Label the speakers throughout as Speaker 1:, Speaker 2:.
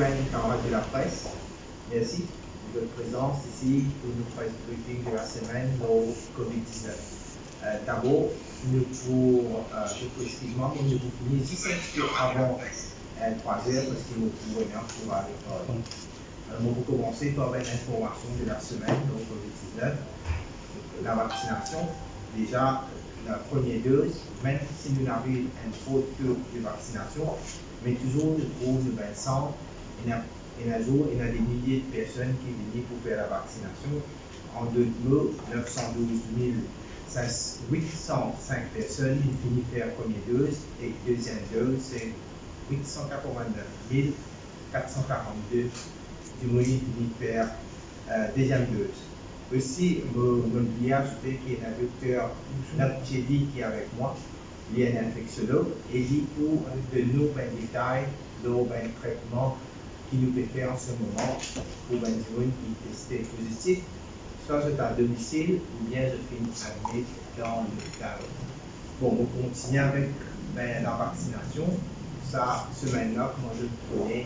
Speaker 1: les camarades de la presse, merci de votre présence ici pour nous faire le briefing de la semaine au COVID-19. D'abord, excusez-moi, nous vous finissons juste un petit peu avant 3 heures parce qu'il nous faut pour aller parler. On va commencer par l'information de la semaine au COVID-19. La vaccination, déjà, la première dose, même si nous avons un faux taux de vaccination, mais toujours pour le 20 il y a des milliers de personnes qui viennent pour faire la vaccination. En 2 mots, 912 805 personnes qui finissent faire la première dose et deuxième dose, c'est 889 442 du monde qui finissent faire deuxième dose. Aussi, je voulais ajouter qu'il y a un docteur Nabchedi qui est avec moi, il est un infectiologue, et il pour de nouveaux détails, de nouveaux traitements qu'il nous peut faire en ce moment pour les gens qui testent positif, soit c'est à domicile ou bien je finis admis dans l'hôpital. Bon, on continue avec la vaccination. Ça, semaine-là, comme je le connais,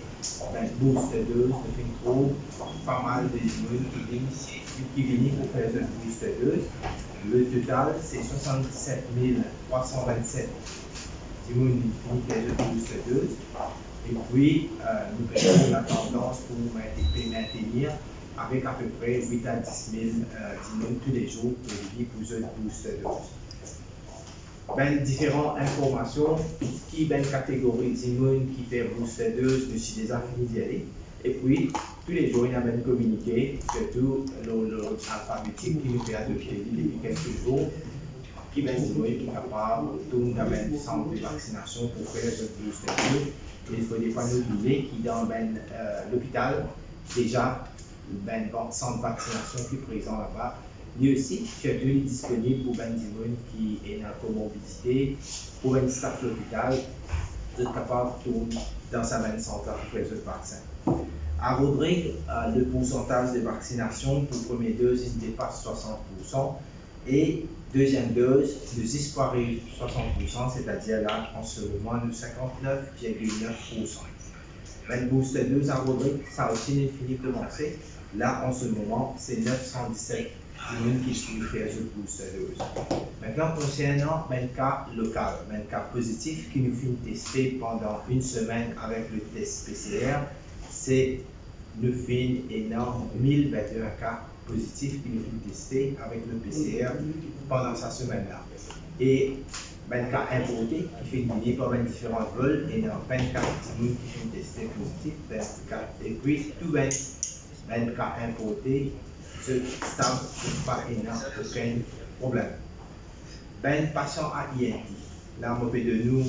Speaker 1: booster dose, je finis trop pas mal de gens qui viennent pour faire une booster dose. Le total, c'est 77 327 qui finissent faire une booster dose. Et puis, nous avons la tendance pour maintenir avec à peu près 8 à 10 000 tous les jours pour une booster dose. Différentes informations qui catégorie d'immunes qui fait booster dose, je suis déjà fini d'y aller. Et puis, tous les jours, il y a même communiqué, surtout l'ordre alphabétique qui nous fait adopter depuis quelques jours, qui est capable de tout le centre de vaccination pour faire le booster dose. Il faut des fois nous oublier qu'il y a dans l'hôpital, déjà, le centre de vaccination qui est présent là-bas. Lui aussi, surtout, il est disponible pour les gens qui ont une comorbidité, pour un staff de l'hôpital, d'être capable de tourner dans sa même centre pour faire le vaccin. À Rodrigue, le pourcentage de vaccination pour la première dose, il dépasse 60%. Et deuxième dose, de 60%, c'est-à-dire là, en ce moment, de 59,9%. Le booster 2 à Rodrigue, ça aussi n'est fini de commencer. Là, en ce moment, c'est 917 qui suivent faire ce booster 2. Maintenant, concernant le cas local, le cas positif qui nous finit tester pendant une semaine avec le test PCR, c'est nous finit énorme 1021 cas positifs qui nous finit tester avec le PCR pendant cette semaine-là. Et le cas importé qui finit par différents vols, et dans 24 qui finit tester positif, 24. Et puis, tout 20 cas importés, ce stable n'est pas énorme, aucun problème. Patient à INT, là, on fait de nous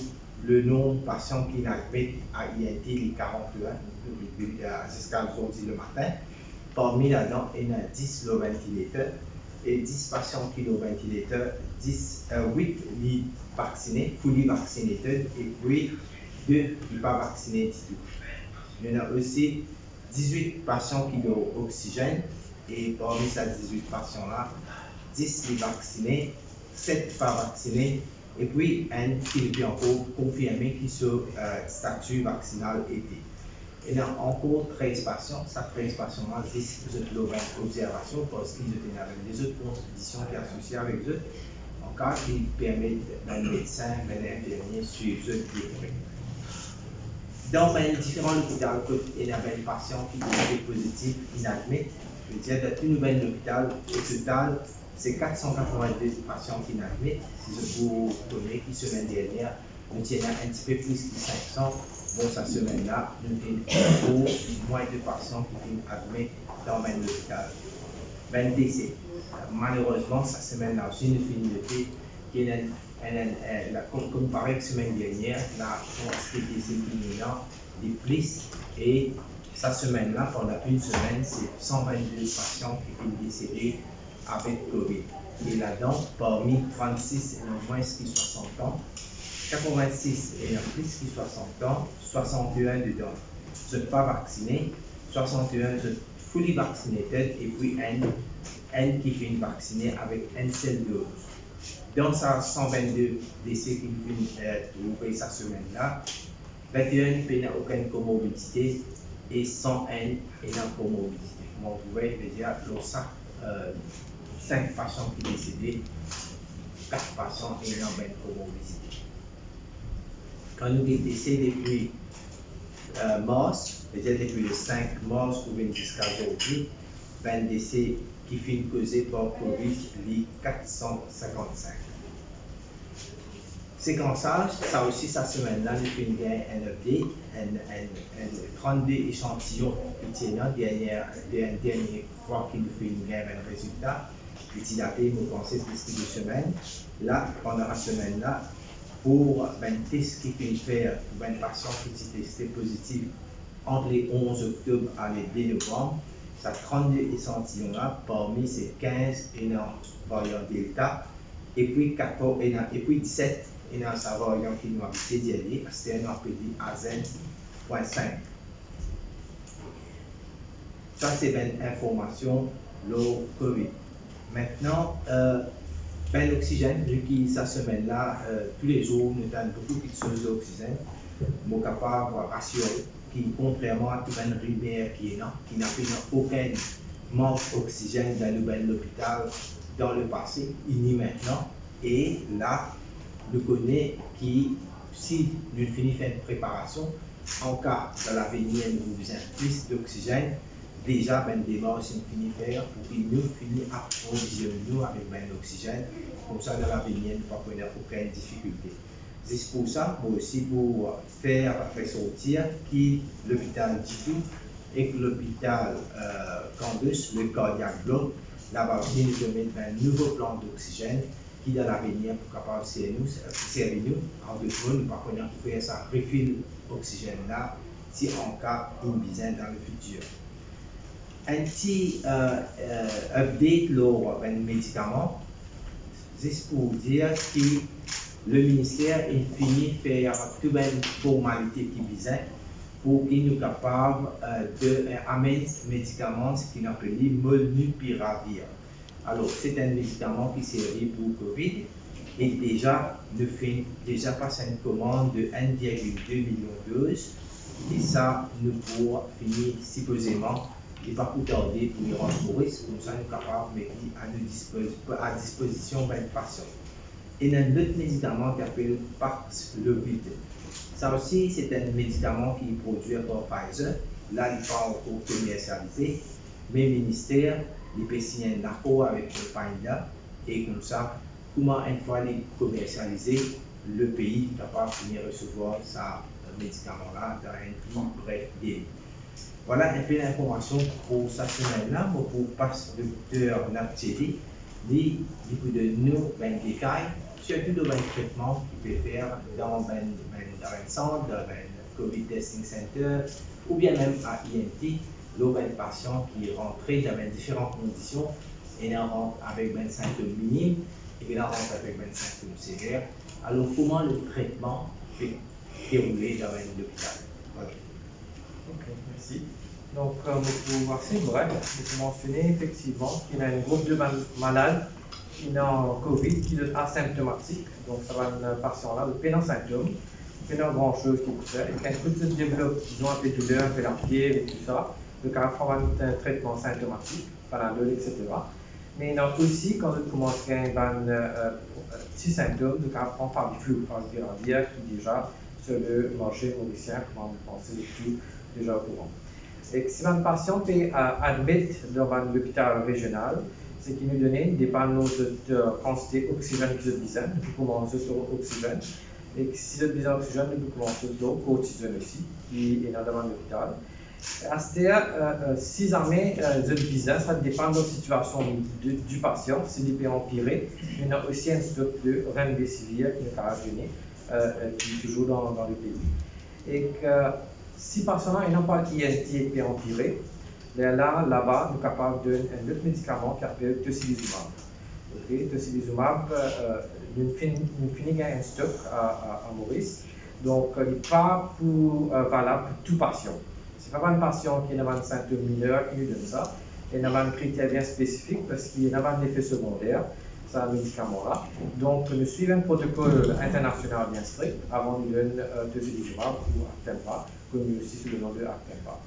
Speaker 1: le nom de patients qui n'admettent à INT les 41, jusqu'à aujourd'hui le matin. Parmi là-dedans, il y a 10 le ventilateur et 10 patients qui ont le ventilateur, 8 les vaccinés, fully vaccinated, et puis 2 qui ne pas vaccinés du tout. Il y en a aussi 18 patients qui ont oxygène, et parmi ces 18 patients-là, 10 les vaccinés, 7 pas vaccinés, et puis un qui est encore confirmé qui sur statut vaccinal été. Il y a encore 13 patients, ces 13 patients-là, 10 ont l'observation parce qu'ils étaient avec des autres conditions qui sont associées avec eux, en cas qui permettent d'un médecin, d'un infirmier suivre eux de près. Dans différents hôpitaux, il y a des patients qui sont positifs, inadmis. Je veux dire, dans une nouvelle hôpital, au total, c'est 482 patients qui n'admettent. Si vous connaissez qui semaine dernière, nous tiens un petit peu plus que 500. Bon, cette semaine-là, nous avons moins de patients qui admettent dans le même hôpital. Ben décès. Malheureusement, cette semaine-là aussi, nous finissons qu'il y a comme pareil que la semaine dernière, la quantité des éliminants des plus et cette semaine-là, pendant une semaine, c'est 122 patients qui sont décédés avec Covid. Et là-dedans, parmi 36 et moins qui 60 ans, 86 et plus qui 60 ans, 61 dedans ne sont pas vaccinés, 61 sont fully vaccinated et puis un qui finit vacciné avec une seule dose. Dans ces 122 décès qui viennent trouver cette semaine-là, 21 qui n'ont aucune comorbidité, et sans haine et non comorbidité. Comme vous pouvez déjà, ça, 5 patients qui décédés, 4 patients ayant une comorbidité. Quand nous avons décès depuis mars, peut-être depuis le 5 mars ou jusqu'à aujourd'hui, ben décès qui finit causé par Covid, les 455. Séquençage, ça aussi, cette semaine-là, nous finissons un update, un 32 échantillons qui tiennent dernière fois qu'il nous finissons un résultat. Petit daté, nous pensons plus de 2 semaines. Là, pendant la semaine-là, pour un test qui fait faire pour un patient qui est testé positif entre les 11 octobre et les 2 novembre, ça 32 échantillons-là, parmi ces 15 énormes variants Delta, et puis 17 énormes variants qui nous habitent d'y aller, c'est un appelé AZ.5. Ça, c'est une information, le COVID. Maintenant, l'oxygène, vu que cette semaine-là, tous les jours, nous avons beaucoup de sources d'oxygène, nous sommes capables de rassurer qui, contrairement à toute une rivière qui est là, qui n'a fait aucun manque d'oxygène dans l'hôpital dans le passé, il n'y maintenant. Et là, nous connaissons que si nous finissons une préparation, en cas de l'avenir, nous besoin plus d'oxygène, déjà, des démarches nous finissons faire pour que nous finissions approvisionner avec l'oxygène. Comme ça, dans l'avenir, nous ne pas connaître aucune difficulté. C'est pour ça, moi aussi, pour faire ressortir qui l'hôpital Djitou et que l'hôpital Candus, le cardiac bloc, là-bas, nous mettre un nouveau plan d'oxygène qui, dans l'avenir, pour capable de servir nous. En deux mots, nous ne pas connaître faire ça refill oxygène-là, si en cas d'une besoin dans le futur. Un petit update sur les médicaments, juste pour dire que le ministère a fini de faire toute une formalité qui visait pour qu'il soit capable d'amener un médicament qui est appelé Molnupiravir. Alors, c'est un médicament qui sert pour Covid et déjà, nous fait déjà passé une commande de 1,2 million de doses et ça, nous pourrons finir supposément. Il ne va pas tarder pour les rendre Maurice, comme ça nous sommes capables de mettre à disposition de patients. Et il y a un autre médicament qui s'appelle Paxlovid. Ça aussi, c'est un médicament qui est produit par Pfizer. Là, il n'est pas encore commercialisé, mais le ministère il peut signer un accord avec le Pfizer et comme ça, comment une fois il est commercialisé, le pays est capable de recevoir ce médicament-là dans un plus bref délai. Voilà un peu d'informations pour cette semaine-là. Pour passer le docteur Naptieri, il peut de nous des détails, surtout de traitement qu'il peut faire dans un centre, dans un COVID Testing Center, ou bien même à INT, là, un patient qui est rentré dans différentes conditions, et il rentre avec 25 symptômes minimes, et il rentre avec 25 symptômes sévères. Alors, comment le traitement peut dérouler dans l'hôpital? Voilà.
Speaker 2: Ok, merci. Donc, vous voir c'est bref, vous mentionnez effectivement qu'il y a un groupe de malades qui ont Covid, qui sont asymptomatiques. Donc, ça va un patient-là, de pénal symptômes, il n'y a pas grand-chose qui peut faire. Et quand tout se développe, ils ont un peu de douleur, un peu la fièvre et tout ça, donc on va prendre un traitement symptomatique, Panadol, etc. Mais il y a aussi, quand on commence à avoir un petit symptôme, donc on va prendre Fabiflu, qui est déjà sur le marché mauricien, comme on pensait tout déjà au courant. Et si un patient est admis dans l'hôpital régional, c'est qu'il nous donne des panneaux de quantité d'oxygène qui se disent, nous commençons sur l'oxygène. Et si vous avez d'oxygène, nous commençons sur l'eau, cortisone aussi, qui est dans l'hôpital. À ce stade, si jamais vous avez ça dépend de la situation du patient, si il peut empirer. Il y a aussi un stock de remdesivir qui est donné, qui est toujours dans le pays. Et que si le patient n'a pas INT qui peut empirer, là-bas, nous sommes capables de donner un autre médicament qui s'appelle tocilizumab. Okay? Tocilizumab, nous finissons un stock à Maurice, donc il n'est pas valable pour tout patient. Ce n'est pas un patient qui a un symptôme mineur qui nous donne ça, il y a un critère bien spécifique parce qu'il y a un effet secondaire, c'est un médicament-là. Donc, nous suivons un protocole international bien strict avant de donner tocilizumab ou Actempa, connu aussi sous le nom de Actempa.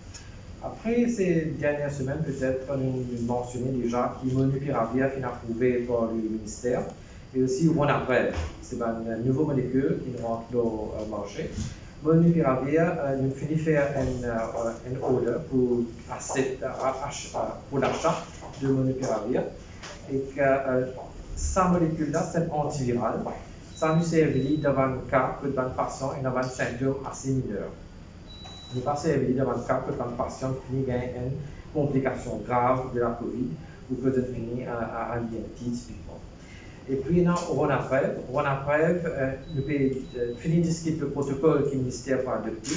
Speaker 2: Après ces dernières semaines, peut-être, nous mentionnons déjà que Molnupiravir est approuvé par le ministère et aussi Ronapreve. C'est une nouvelle molécule qui rentre dans le marché. Molnupiravir, nous finit faire une order pour l'achat de Molnupiravir et que cette molécule-là, c'est antiviral. Ça nous servit dans un cas que dans le patient et dans un symptôme assez mineur. Nous pas servi dans le cas que quand le patient finit avec une complication grave de la COVID ou que de finir à l'INT typiquement. Et puis, dans Ronapreve, nous finir de discuter le protocole que le ministère a adopté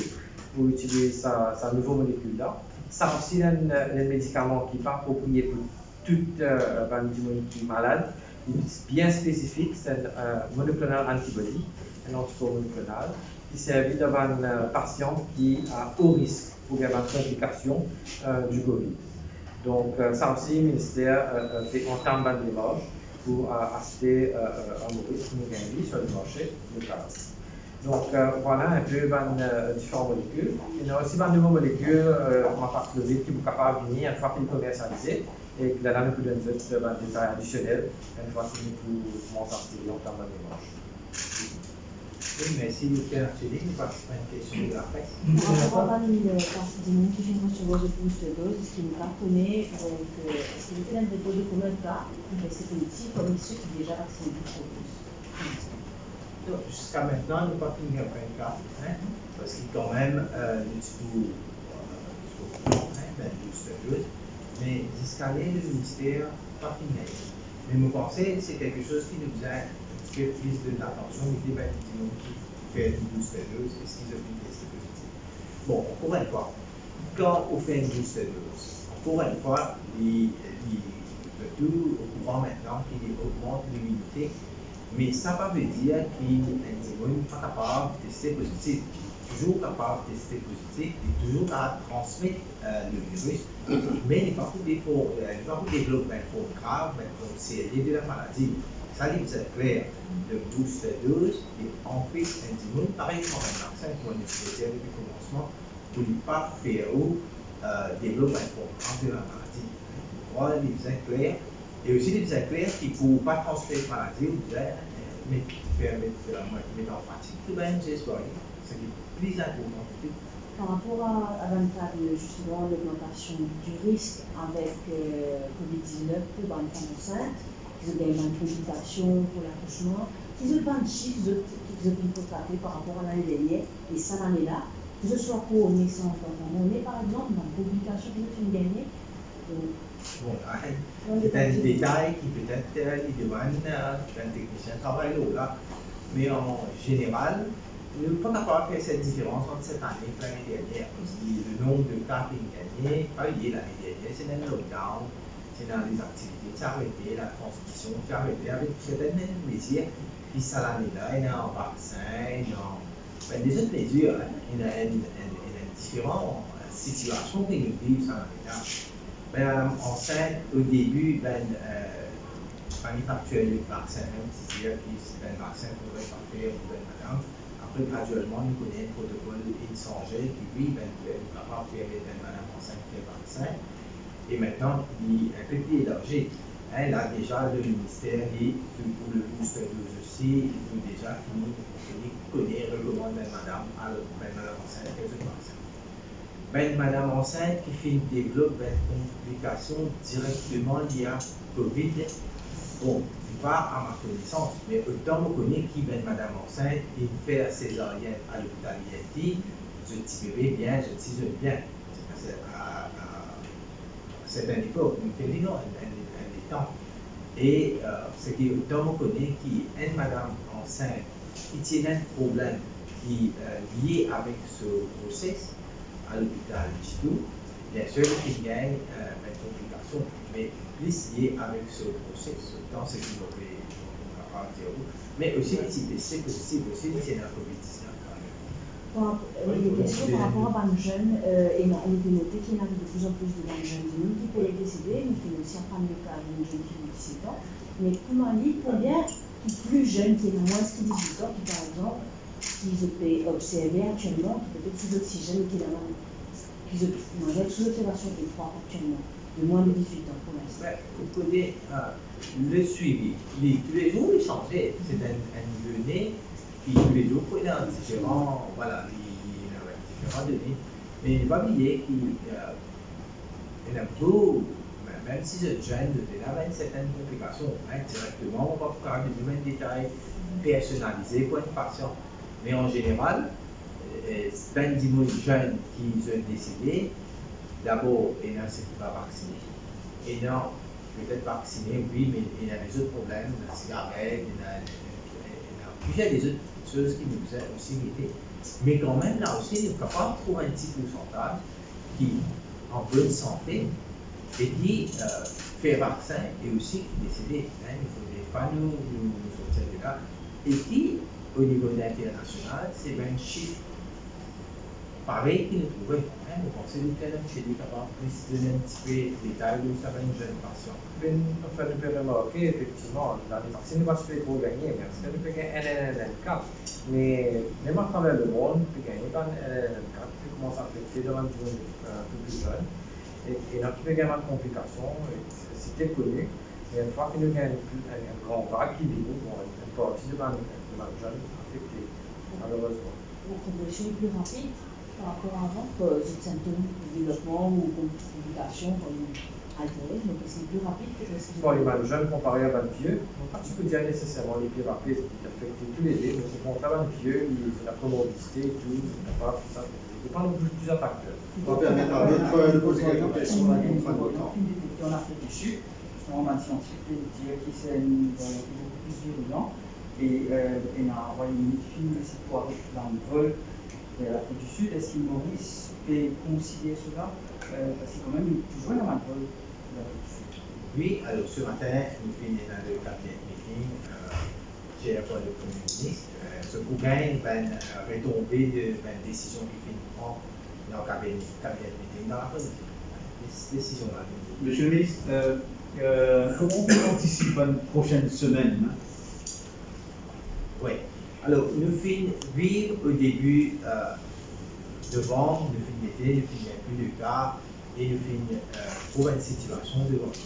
Speaker 2: pour utiliser sa nouvelle molécule-là. Ça aussi, un médicament qui n'est pas approprié pour toute l'immunité malade, bien spécifique, c'est un monoclonal antibody, un anticorps monoclonal, qui servait devant un patient qui a haut risque pour avoir une complication du Covid. Donc, ça aussi, le ministère entame une démarche pour acheter un risque nous gagner sur le marché local. Donc, voilà un peu différentes molécules. Il y a aussi une nouvelle molécule, Mapaxlovid, qui est capable de venir une fois qu'il est commercialisé et que là, nous pouvons donner des détails additionnels une fois que nous commençons à acheter entame la démarche.
Speaker 1: Oui, merci, Pierre Chédé. Nous passons à une question de la presse.
Speaker 3: Par rapport à l'enseignement qui vient de recevoir de booster dose, est-ce qu'il nous connaît, est-ce qu'il est de poser combien de cas pour rester positif comme ceux qui déjà vaccinés booster dose?
Speaker 1: Donc, jusqu'à maintenant, nous n'avons pas fini après un cas, parce qu'il y a quand même le discours booster dose, mais jusqu'à là, le ministère n'a pas fini. Mais nous pensons que c'est quelque chose qui nous a plus de l'attention, mais des bâtiments qui fait une booster dose et ce qu'ils ont une test positif. Bon, encore une fois, quand on fait une booster dose, encore une fois, le tout au courant maintenant qu'il augmente l'immunité, mais ça ne veut pas dire qu'il n'est pas capable de tester positif. Toujours capable de tester positif et toujours à transmettre le virus, mais il n'est pas pour développer une forme grave, une forme sérieuse de la maladie. Ça dit que c'est clair, le booster dose est en fait un immune, pareil comme un vaccin pour une spéciale depuis le commencement, pour ne pas faire développer une forme grave de la maladie. Voilà, il est clair. Et aussi, il est clair qu'il ne faut pas transmettre la maladie, mais permettre de la mettre en pratique. Tout bien, j'espère. C'est plus important.
Speaker 3: Par rapport à justement l'augmentation du risque avec COVID-19 pour une femme enceinte, ils ont une complication pour l'accouchement, ils ont pas de chiffres qu'ils ont constatés par rapport à l'année dernière et ça l'année-là, que ce soit pour naissance d'enfant né par exemple, dans une complication qu'ils ont gagné.
Speaker 1: Bon, c'est un détail qui peut-être il demande un technicien travail là, mais en général, nous ne pouvons pas faire cette différence entre cette année et l'année dernière. Le nombre de cas qui ont gagné, pas lié l'année dernière, c'est dans le lockdown, c'est dans les activités qui arrêtées, la transmission qui arrêtée avec certaines mesures qui sont l'année-là, il y a un vaccin, il y a des autres mesures, il y a différentes situations que nous vivons dans l'année-là. Madame enceinte, au début, manufacturer le vaccin, même si c'est un vaccin qu'on ne pas faire pour madame. Après, graduellement, nous connaissons le protocole inchangé qui, lui, est capable de faire madame enceinte le vaccin. Et maintenant, il est un peu plus élargi. Là, déjà, le ministère dit que pour le booster dose aussi, il faut déjà connaît, recommande madame enceinte le vaccin. Madame enceinte qui développe une complication directement liée à Covid, bon, pas à ma connaissance, mais autant je connais qui madame enceinte et fait césarienne à l'hôpital INT, je tirerai bien, je tire bien. C'est un effort, mais c'est non, un temps. Et ce qui est autant je connais qui est une madame enceinte qui tient un problème qui est lié avec ce processus à l'hôpital du tout, bien sûr qu'il gagne une complication, mais plus lié avec ce processus, dans ce qu'il va dire, mais aussi c'est possible aussi c'est la COVID-19.
Speaker 3: Des questions par rapport à les jeunes, et on a noté qu'il y en a de plus en plus de jeunes qui peuvent les décéder, mais qui aussi en train de cas de jeunes qui ont 17 ans, mais comment dire, combien qui plus jeunes, qui ont moins de 18 ans, qui par exemple, qui ont observé actuellement, qui peut-être plus d'oxygène qui qui se avec sous observation des trois actuellement, de moins de 18 ans pour l'instant.
Speaker 1: Ouais, vous connaissez le suivi. Tous les jours, il changeait. C'est un donné qui, tous les jours, il y a différents, voilà, il y a différents données. Mais il ne faut pas oublier qu'il y en a beaucoup, même si ce jeune avait certaines complications, directement, on va faire des domaines de détails personnalisés pour un patient. Mais en général, c'est un jeune qui sont décédés. D'abord, il y en a ceux qui ne sont pas vaccinés. Et non, peut-être vacciné, oui, mais il y a des autres problèmes, la cigarette, il y a plusieurs des autres choses qui nous ont aussi aidés. Mais quand même, là aussi, nous sommes capables de trouver un petit pourcentage qui en bonne santé et qui fait vaccin et aussi qui est décédé. Il ne faudrait pas nous sortir de là. Et qui, au niveau international, c'est un chiffre pareil qu'il nous trouvait. Vous pensez que quelqu'un chez lui capable de donner un petit peu de détails de ça va une jeune patient.
Speaker 2: Enfin, nous pouvons remarquer, effectivement, dans les vaccins, nous ne pouvons pas gagner, parce que nous pouvons gagner NNN4. Mais même à travers le monde, nous pouvons gagner par NNN4 qui commence à affecter dans un peu plus jeune. Et donc, il peut gagner une complication, c'était connu. Et une fois que nous gagnons un grand vague qui vient, une partie de ma jeune affectée, malheureusement.
Speaker 3: La progression est plus rapide par rapport à avant, que ces symptômes de développement ou complications comme altérées, mais que c'est plus rapide que ce qui
Speaker 2: pour les mal jeunes comparé à 20 vieux, tu peux dire nécessairement les pieds rapides qui affectent tous les deux, mais c'est qu'on travaille 20 vieux, la comorbidité et tout, pas tout ça, c'est pas non plus plusieurs facteurs.
Speaker 4: On va permettre à d'autres de poser quelques questions à l'autre.
Speaker 5: En Afrique du Sud, justement, un scientifique qui c'est beaucoup plus virulent, et il a envoyé une fille ici pour arriver dans le vol de l'Afrique du Sud. Est-ce que Maurice peut considérer cela? Parce que quand même, il est toujours dans le vol de l'Afrique du Sud.
Speaker 1: Oui, alors ce matin, nous finissons le cabinet meeting chez le Premier ministre. Ce bouquin va retomber de la décision qu'il prend dans le cabinet meeting dans l'après-midi. Décision là.
Speaker 4: Monsieur le ministre, comment on anticipe une prochaine semaine?
Speaker 1: Oui. Alors, nous finissons vivre au début de vente, nous finissons l'été, nous finissons plus de cas et nous finissons trouver une situation de vente.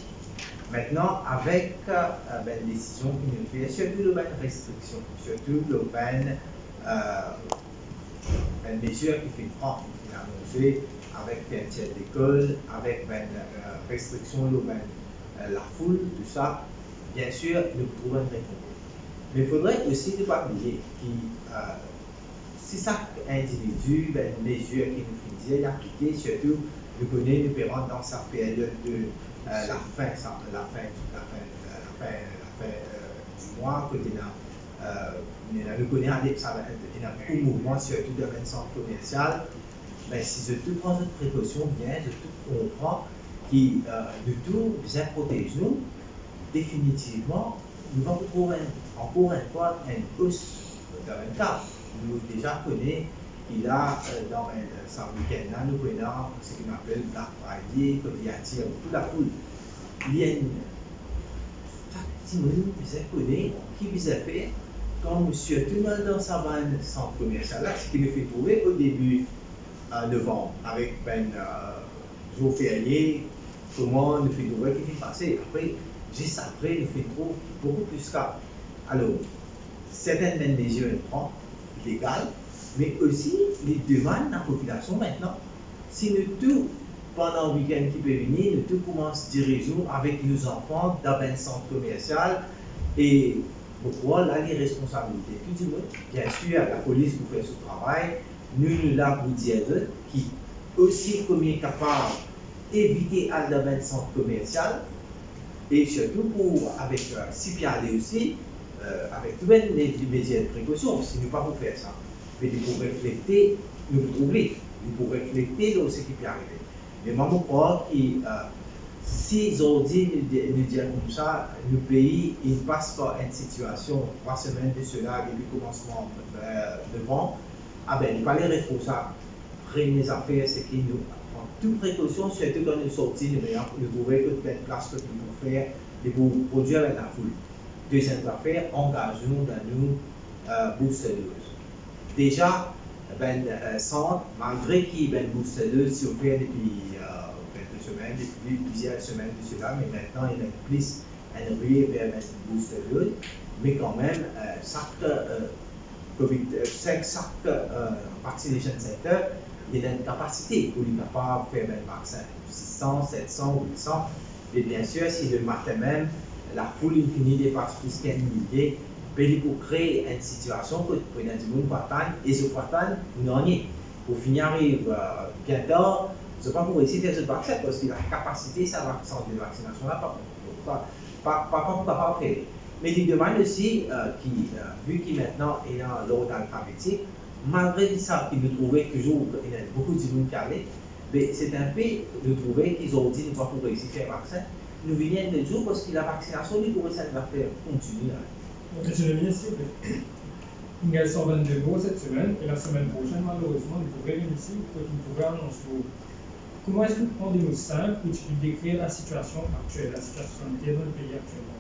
Speaker 1: Maintenant, avec une décision qui nous fait, surtout le restriction, surtout le mesure qui fait prendre, qui a annoncé avec un tiers d'école, avec une restriction, la foule, tout ça, bien sûr, nous trouvons une réponse. Mais il faudrait aussi ne pas oublier que si chaque individu, une mesure qui nous faisait appliquer, surtout, nous connaissons, nous pérons dans sa période de la fin du mois, que nous connaissons un mouvement, surtout dans le centre commercial. Mais si je tout prends cette précaution bien, je tout comprends que de tout bien protéger nous, définitivement, nous allons trouver encore une fois une hausse dans le cas. Nous déjà connaissons qu'il y a dans ce week-end-là, nous connaissons ce qu'on appelle Black Friday, quand il y a toute la foule. Il y a chaque petit monde qui connaît, qui vous a fait, quand monsieur tout le monde dans sa vanne centre commercial, là, ce qui nous fait trouver au début novembre, avec jour férié, comment nous fait trouver qui fait passer. Après, juste après, nous fait trouver beaucoup plus cas. Alors, certaines mesures prend légales, mais aussi les demandes de la population maintenant. Si nous tout, pendant le week-end qui peut venir, nous tout commence à diriger avec nos enfants dans un centre commercial et pourquoi là les responsabilités tout le monde, bien sûr, la police vous fait ce travail, nous là pour dire qui aussi comme est capable d'éviter à dans un centre commercial et surtout pour avec si bien aller aussi avec toutes les mesures de précaution, si nous ne pouvons pas faire ça. Mais nous pouvons refléter, nous trouver, nous pouvons refléter ce qui peut arriver. Mais moi, je crois que si aujourd'hui nous disons comme ça, le pays il passe par une situation 3 semaines de cela depuis le commencement de vent, il fallait être responsable. Première affaire, c'est que nous prenons toute précaution, surtout quand nous sortons, nous trouvons que cette place que nous pouvons faire et pour produire avec la foule. Deuxième affaire, engageons dans nous bourse de dose. Déjà, centre, malgré qu'il y ait booster 2 sur depuis quelques semaines, depuis plusieurs semaines de cela, mais maintenant il y a plus un ruée vers booster 2, mais quand même, chaque vaccination center, il y a une capacité pour les capables de faire un vaccin, 600, 700, 800, mais bien sûr, si le matin même, la foule infinie dépasse plus qu'un millier, pour créer une situation que pour les gens patane et ce patane non est pour finir arrive bientôt je ne sais pas pour essayer de faire ce vaccin parce que la capacité ça va centre de vaccination là pas capable de faire mais il demande aussi vu qu'il maintenant est dans l'ordre alphabétique malgré ça qu'il nous trouvait toujours il y a beaucoup de gens qui allaient mais c'est un fait de trouver qu'ils ont dit ne pas pour réussir à faire un vaccin nous venons de jour parce que la vaccination ça va faire continuer.
Speaker 6: Monsieur le ministre, il y a 122 mots cette semaine et la semaine prochaine, malheureusement, nous pourrons venir ici pour que nous pourrons annoncer. Comment est-ce que vous prends des mots simples pour décrire la situation actuelle, la situation sanitaire dans le pays actuellement?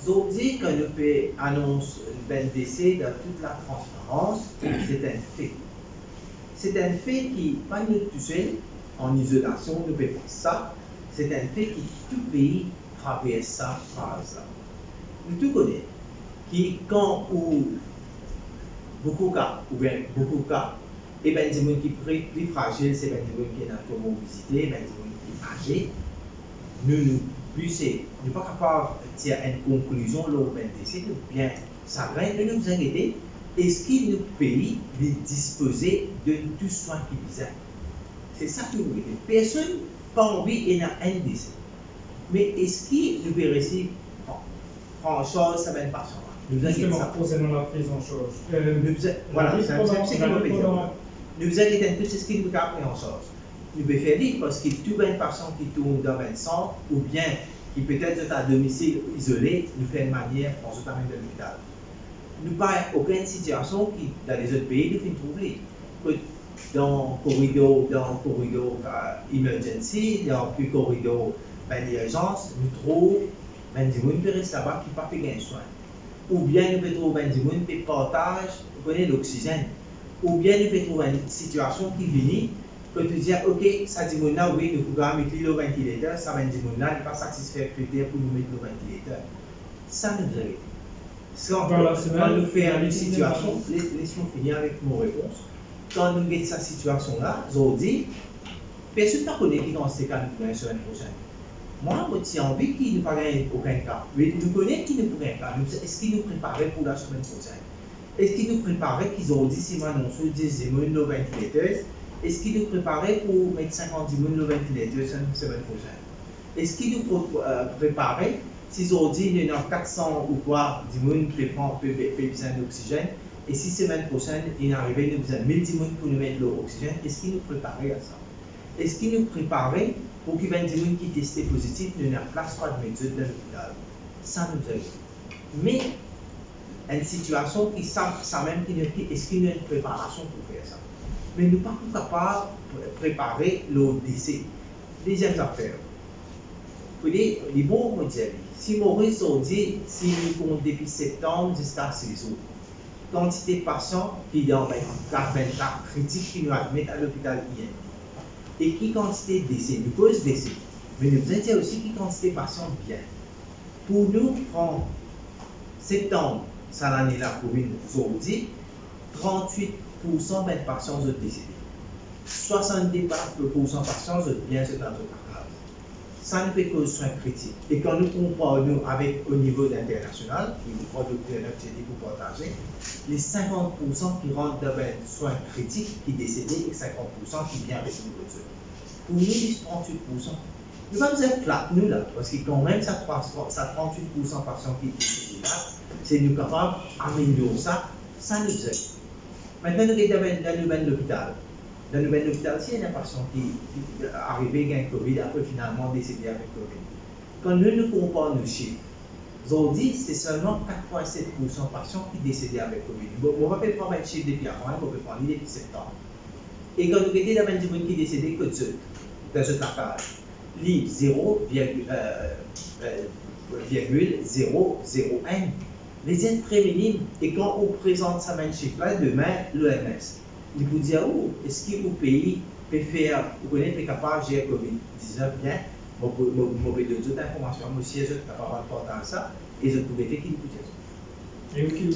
Speaker 1: Aujourd'hui, quand le pays annonce le décès dans toute la transparence, c'est un fait. C'est un fait qui, pas nous tout seul, en isolation, ne peut pas ça. C'est un fait qui tout pays traverse ça phase-là. Nous tout connaissons qui, quand ou beaucoup de cas, et bien des gens qui sont plus fragiles, c'est bien des gens qui ont une mobilité, bien des gens qui sont âgés. Nous ne pas capable de tirer une conclusion lors de décès, bien ça va nous inquiéter. Est-ce qu'il nous pays disposer de tout soin qui bizarre? C'est ça que nous voulons. Personne n'a pas envie d'un décès. Mais est-ce qu'il nous peut rester en charge ça va être patient?
Speaker 6: Justement, concernant la prise en charge.
Speaker 1: Voilà, c'est ce que nous dire. Nous inquiétons plus, c'est ce qu'il nous a pris en charge. Nous pouvons faire vite parce que tout un patient qui tourne dans un centre ou bien qui peut-être est à domicile isolé, nous fait une manière en se termine de l'hôpital. Nous n'avons aucune situation qui, dans les autres pays, nous fait trouver. Dans le corridor emergency, dans le corridor d'urgence, nous trouvons des gens qui restent là-bas qui ne peuvent pas faire soin. Ou bien nous pouvons trouver des gens qui partagent l'oxygène. Ou bien nous pouvons trouver une situation qui vient, que tu dis, ok, ça dit là, oui, nous pouvons mettre le ventilateur, ça va dire là, n'est pas satisfait critère pour nous mettre le ventilateur. Ça nous arrête. Quand nous faisons une situation, laisse-moi finir avec mon réponse. Quand nous avons cette situation-là, aujourd'hui, personne ne connaît qui dans ces cas nous la semaine prochaine. Moi, j'ai envie qu'il ne pas aucun cas. Mais nous connaissons qui ne pourrait pas. Est-ce qu'ils nous préparent pour la semaine prochaine? Est-ce qu'ils nous préparent qu'ils ont dit si maintenant on 10 nos ventilateurs? Est-ce qu'ils nous préparent pour mettre 50 nos ventilateurs la semaine prochaine? Est-ce qu'ils nous préparent s'ils ont dit qu'il y en a 400 ou quoi, 10 000 qui prennent besoin d'oxygène? Et si semaine prochaine, il arrive, nous avons 1000 personnes pour nous mettre l'oxygène, est-ce qu'ils nous préparaient à ça? Est-ce qu'ils nous préparaient pour qu'il y ait des gens qui testent positif, nous n'avons pas de méthode dans l'hôpital? Ça nous aide. Mais, une situation qui ça même qui nous dit, est-ce qu'il y a une préparation pour faire ça? Mais nous ne sommes pas capables de préparer le décès. Deuxième affaire. Les bons modèles. Si Maurice a dit, si nous comptons depuis septembre jusqu'à 6 août, quantité de patients qui sont dans un cas critique qui nous admettent à l'hôpital hier. Et qui quantité de décès, nous cause décès. Mais nous avons dit aussi qui quantité de patients bien. Pour nous, en septembre, ça l'année-là pour une aujourd'hui, 38% des patients sont décédés. 70% des patients sont bien dans notre cas. Ça ne fait que soins critiques. Et quand nous comparons avec au niveau international, qui nous prend pour partager, les 50% qui rentrent dans les soins critiques qui décédés et 50% qui viennent avec nous. Pour nous, les 38%, nous allons être flat, nous là, parce que quand même, ça 38% patients qui décédent là, c'est nous capables d'améliorer ça, ça nous aide. Maintenant, nous sommes dans le domaine de l'hôpital. Dans le domaine de l'hôpital, s'il y a un patient qui est arrivé avec Covid, après finalement décédé avec Covid. Quand nous comparons nos chiffres, aujourd'hui, c'est seulement 4,7% de patients qui décédés avec Covid. On va pas prendre un chiffre depuis avant, on peut prendre depuis septembre. Et quand nous étions dans le monde qui est décédé, que dans ce placage, livre 0,001. les aides très minimes, et quand on présente ça même chiffre-là, demain, l'OMS, il vous dit, oh, est-ce que le pays peut faire, vous connaissez, est capable de gérer Covid-19 bien, vous pouvez donner d'autres informations, moi aussi, je suis capable de porter ça, et je pouvais faire qu'il vous dit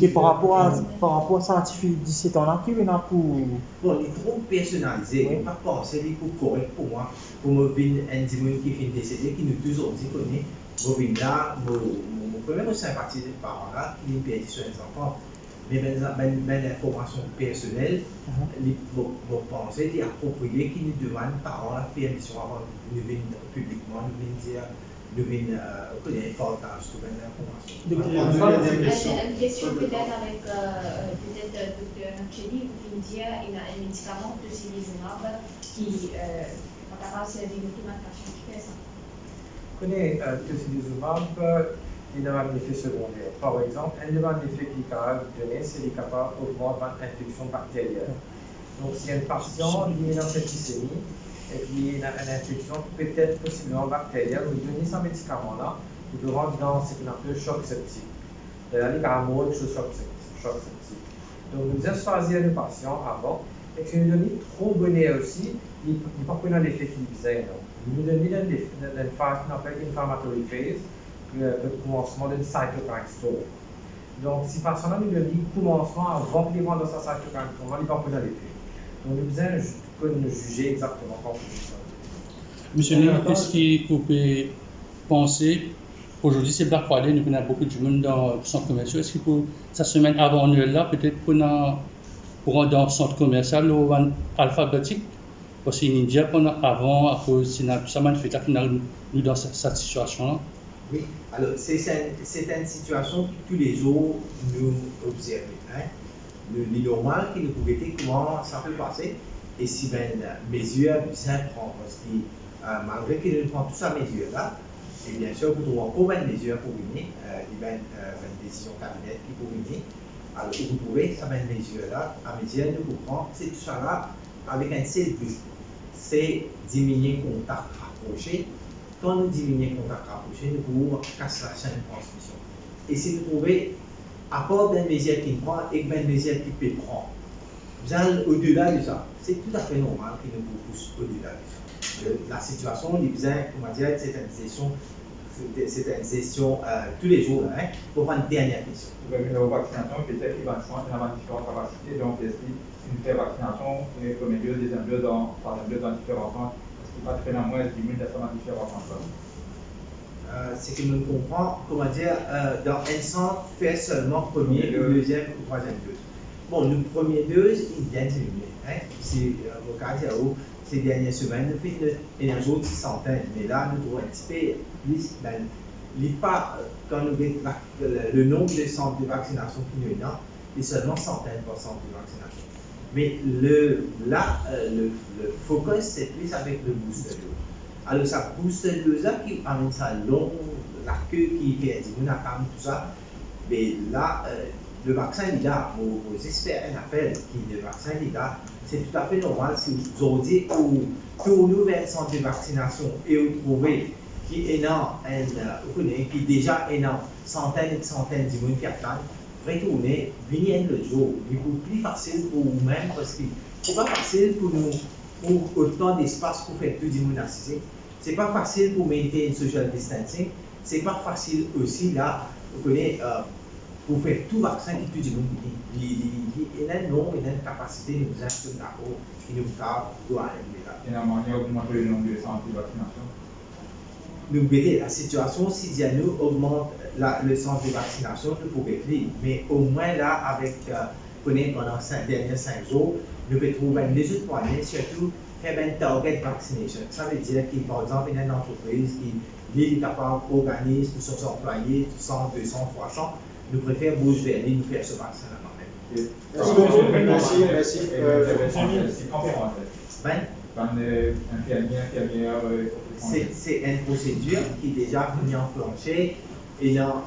Speaker 7: Et par rapport à scientifique d'ici temps-là, qui vient pour.
Speaker 1: Bon, il est trop personnalisé, il n'est pas pensé, il est correct pour moi, pour me venir un dimanche qui finit décédé, qui nous toujours dit qu'on est, je viens là, je peux même sympathiser les parents là, qui ont perdu sur les enfants, mais mes informations personnelles, je pense que c'est approprié qui nous demandent parents à faire une mission avant de venir publiquement, de venir dire. Nous venons connaître l'importance de l'information.
Speaker 3: Une question peut-être avec peut-être Dr. Chedi, vous pouvez dire il y a un médicament de Célizumab qui est capable de servir l'automatisation qui fait ça.
Speaker 2: Vous connaissez le Célizumab, il a un effet secondaire. Par exemple, un des effets qui est capable de donner, c'est qu'il est capable d'augmenter l'infection bactérienne. Donc, si un patient est dans cette septicémie, et puis il a une infection peut-être possiblement bactérienne, vous donnez ce médicament-là, il peut rentrer dans ce qu'on appelle le choc septique. C'est-à-dire qu'il y a un mot de choc septique. Donc nous devons choisir le patient avant, et si nous donnons trop bonnet aussi, il n'est pas pris dans l'effet qu'il disait. Nous donnons une phase qu'on appelle inflammatory phase, le commencement d'une cytokine storm. Donc si le patient nous donne le commencement avant qu'il rentre dans sa cytokine storm, il n'est pas pris dans l'effet. Donc nous devons juger exactement comment on fait ça.
Speaker 8: Monsieur Léon, qu'est-ce que vous pouvez penser? Aujourd'hui, c'est Black Friday, nous avons beaucoup de monde dans le centre commercial. Est-ce que pour cette semaine avant Noël-là, peut-être pour dans le centre commercial ou alphabétique? Parce qu'en India, avant, à cause de ça, nous dans cette situation-là.
Speaker 1: Oui, alors c'est une situation que tous les jours nous observons. Hein? Le normal qui nous pouvait dire comment ça peut passer et si mesure bien prendre parce que malgré qu'il prend toute sa mesure là et bien sûr vous trouvez encore une mesure pour venir il y a une décision cabinet qui pour venir alors vous pouvez ça une mesure là à mesure nous prend c'est tout ça là avec un seul but c'est diminuer le contact rapproché. Quand nous diminuons le contact rapproché nous pouvons casser la chaîne de transmission et si vous trouvez à part des mesures qui prend et des mesures qui peut prendre. Au-delà de ça, c'est tout à fait normal que nous pousse au-delà de ça. La situation, on va dire, c'est une gestion tous les jours. Hein, pour prendre une dernière question.
Speaker 4: La vaccination, peut-être qu'il va avoir différentes capacités. Donc, est-ce qu'une telle vaccination, premier lieu, deuxième lieu, dans différents temps, est-ce qu'il va faire moins 10 000 dans différents temps?
Speaker 1: C'est que nous comprenons, comment dire, dans un centre, fait seulement premier, deuxième ou troisième dose. Bon, le premier dose, il vient diminuer. Hein? C'est au cas où ces dernières semaines, nous faisons une autre centaine, mais là, nous devons un petit peu plus. Il n'est pas, quand nous voyons le nombre de centres de vaccination qui nous est il est seulement centaines de centres de vaccination. Mais le focus, c'est plus avec le booster dose. Alors, ça booster dose qui amène ça long, la queue qui fait tout ça. Mais là, le vaccin est là. Vous espérez un appel qui le vaccin est là. C'est tout à fait normal si vous aujourd'hui, pour un nouvel centre de vaccination et vous trouvez qui est qui déjà est centaines et centaines de monde qui attendent, retourner, venir le jour. Il est plus facile pour vous-même parce que c'est pas facile pour nous. Pour autant d'espace pour faire tout le monde assister. Ce n'est pas facile pour maintenir une social distancing. Ce n'est pas facile aussi là, vous connaissez, pour faire tout vaccin qui tout le monde. Il y a une capacité de nous acheter d'accord qui nous doit aller là.
Speaker 4: Il y a une manière d'augmenter le nombre de centres de vaccination.
Speaker 1: Nous voyons la situation, si nous augmente le centre de vaccination, nous pouvons vivre. Mais au moins là, avec pendant les derniers 5 jours, nous pouvons trouver des autres moyens, surtout faire un target vaccination. Ça veut dire qu'il par exemple, il y a une entreprise qui est capable d'organiser pour ses employés 100, 200, 300. Nous préférons bouger vers lui, nous faire ce vaccin-là quand même.
Speaker 7: Merci.
Speaker 1: C'est une procédure qui est déjà venue enclenchée. Et dans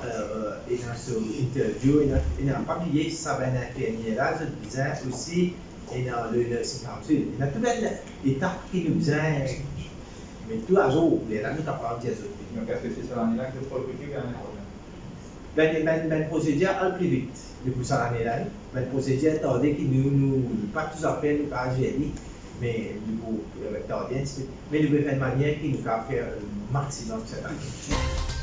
Speaker 1: ce interview, il n'a pas oublié ça va être infirmier là, je disais aussi, et dans le nursing council. Il y a toute une étape qui nous disait, mais tout à jour, les amis n'ont pas dit à
Speaker 4: donc, est-ce que c'est sur l'année-là que le faut recruter ou l'année prochaine?
Speaker 1: Ben procédure al plus vite. Depuis ça l'année là, ben procédure tardé qui nous pas tout à fait nous pas gérer, mais du coup tardé, mais nous devons faire de manière qui nous a faire le maximum cette année.